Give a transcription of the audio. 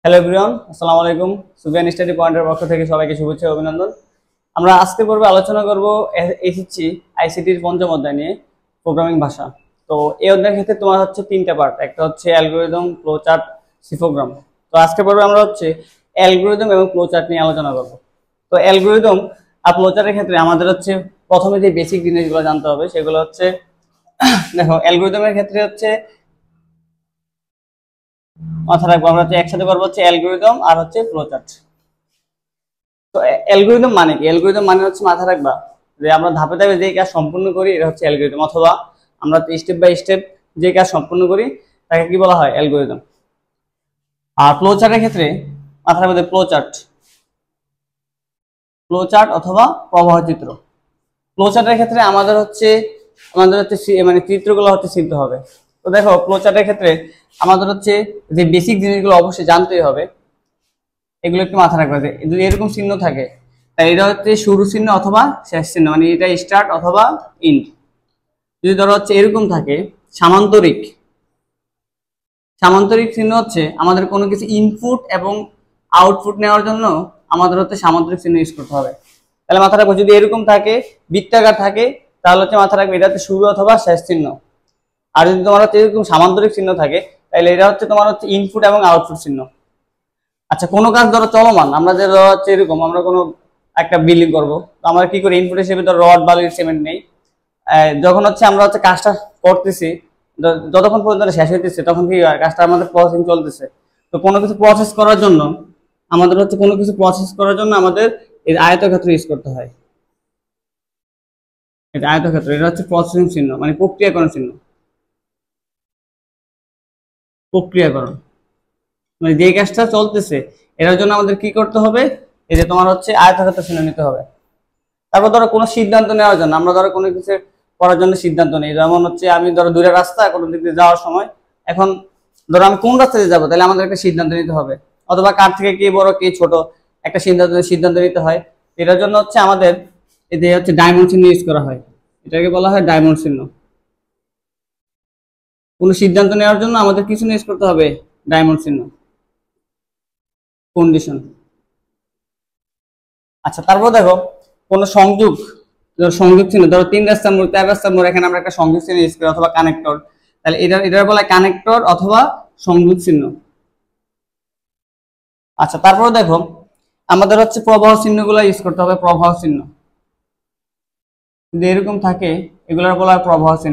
Hello everyone, আসসালামু আলাইকুম। Sufian study পয়েন্টের পক্ষ থেকে সবাইকে শুভেচ্ছা ও অভিনন্দন। আমরা আজকে পর্বে আলোচনা করব এসএসসি আইসিটির পঞ্চম অধ্যায় নিয়ে, প্রোগ্রামিং ভাষা। তো এই অধ্যায়ের ক্ষেত্রে তোমার হচ্ছে তিনটা পার্ট, একটা হচ্ছে অ্যালগরিদম, ফ্লোচার্ট, সিফোগ্রাম। তো আজকে পর্বে আমরা হচ্ছে অ্যালগরিদম এবং ফ্লোচার্ট নিয়ে আলোচনা করব। তো অ্যালগরিদম আর ফ্লোচার্টের ক্ষেত্রে আমাদের হচ্ছে প্রথমে যে বেসিক জিনিসগুলো জানতে হবে সেগুলো হচ্ছে দেখো, অ্যালগরিদমের ক্ষেত্রে হচ্ছে মাথা রাখবো আমরা হচ্ছে একসাথে করবো হচ্ছে অ্যালগরিদম আর হচ্ছে ফ্লোচার্ট। তো অ্যালগরিদম মানে কি? অ্যালগরিদম মানে হচ্ছে মাথা রাখবা যে আমরা ধাপে ধাপে যে কাজ সম্পূর্ণ করি এটা হচ্ছে অ্যালগরিদম, অথবা আমরা স্টেপ বাই স্টেপ যে কাজ সম্পূর্ণ করি তাকে কি বলা হয়? অ্যালগরিদম। আর ফ্লোচার্টের ক্ষেত্রে মাথা রাখবে ফ্লোচার্ট, ফ্লোচার্ট অথবা প্রবাহ চিত্র। ফ্লোচার্টের ক্ষেত্রে আমাদের হচ্ছে মানে চিত্রগুলো হচ্ছে চিনতে হবে। তো দেখো, ফ্লোচার্টের ক্ষেত্রে আমাদের হচ্ছে যে বেসিক জিনিসগুলো অবশ্যই জানতেই হবে, এগুলো একটু মাথা রাখবে। যে যদি এরকম চিহ্ন থাকে তাই এটা হচ্ছে শুরু চিহ্ন অথবা শেষ চিহ্ন, মানে এটা স্টার্ট অথবা ইন্ড। যদি ধরো হচ্ছে এরকম থাকে সামান্তরিক, সামান্তরিক চিহ্ন হচ্ছে আমাদের কোনো কিছু ইনপুট এবং আউটপুট নেওয়ার জন্য আমাদের হচ্ছে সামান্তরিক চিহ্ন ইউজ করতে হবে। তাহলে মাথা রাখবো, যদি এরকম থাকে বৃত্তাকার থাকে তাহলে হচ্ছে মাথা রাখবে এটা হচ্ছে শুরু অথবা শেষ চিহ্ন। আর যদি তোমার হচ্ছে এরকম সামান্তরিক চিহ্ন থাকে তাহলে এটা হচ্ছে তোমার হচ্ছে ইনপুট এবং আউটপুট চিহ্ন। আচ্ছা, কোনো কাজ ধরো চলমান, আমরা যে ধরো হচ্ছে এরকম আমরা কোনো একটা বিল্ডিং করবো, তো আমরা কি করি? ইনপুট হিসেবে ধরো রড, বালি, সিমেন্ট নেই। যখন হচ্ছে আমরা হচ্ছে কাজটা করতেছি, যতক্ষণ পর্যন্ত শেষ হইতেছে তখন কি হয়? কাজটা আমাদের প্রসেসিং চলতেছে। তো কোনো কিছু প্রসেস করার জন্য আমাদের এই আয়তক্ষেত্র ইউজ করতে হয়। এটা আয়তক্ষেত্র, এটা হচ্ছে প্রসেসিং চিহ্ন, মানে প্রক্রিয়াকরণ চিহ্ন। প্রক্রিয়াকরণ মানে যে কাজটা চলতেছে এটার জন্য আমাদের কি করতে হবে? এই যে তোমার হচ্ছে আয়তক্ষেত্র চিহ্ন নিতে হবে। তারপর ধরো কোনো সিদ্ধান্ত নেওয়ার জন্য, আমরা ধরো কোনো কিছু করার জন্য সিদ্ধান্ত নেই, যেমন হচ্ছে আমি ধরো দূরের রাস্তা কোনো দিক দিয়ে যাওয়ার সময়, এখন ধরো আমি কোন রাস্তা দিয়ে যাবো, তাহলে আমাদের একটা সিদ্ধান্ত নিতে হবে। অথবা কার থেকে কে বড় কে ছোট একটা সিদ্ধান্ত নিতে হয়। এটার জন্য হচ্ছে আমাদের এই যে হচ্ছে ডায়মন্ড চিহ্ন ইউজ করা হয়, এটাকে বলা হয় ডায়মন্ড চিহ্ন। কোনো সিদ্ধান্ত নেওয়ার জন্য আমাদের কিছু ইউজ করতে হবে, ডায়মন্ড চিহ্ন, কন্ডিশন। আচ্ছা, তারপর দেখো কোনো সংযোগ, সংযোগ চিহ্ন, ধরো 3 রাস্তার মোড়, 4 রাস্তার মোড়, এখানে আমরা একটা সংযোগ চিহ্ন ইউজ করি অথবা কানেক্টর, তাহলে এটার বলা কানেক্টর অথবা সংযোগ চিহ্ন। আচ্ছা, তারপর দেখো আমাদের হচ্ছে প্রবাহ চিহ্নগুলো ইউজ করতে হবে, প্রবাহ চিহ্ন। যদি এরকম থাকে এগুলোর বলা হয় প্রবাহ চিহ্ন।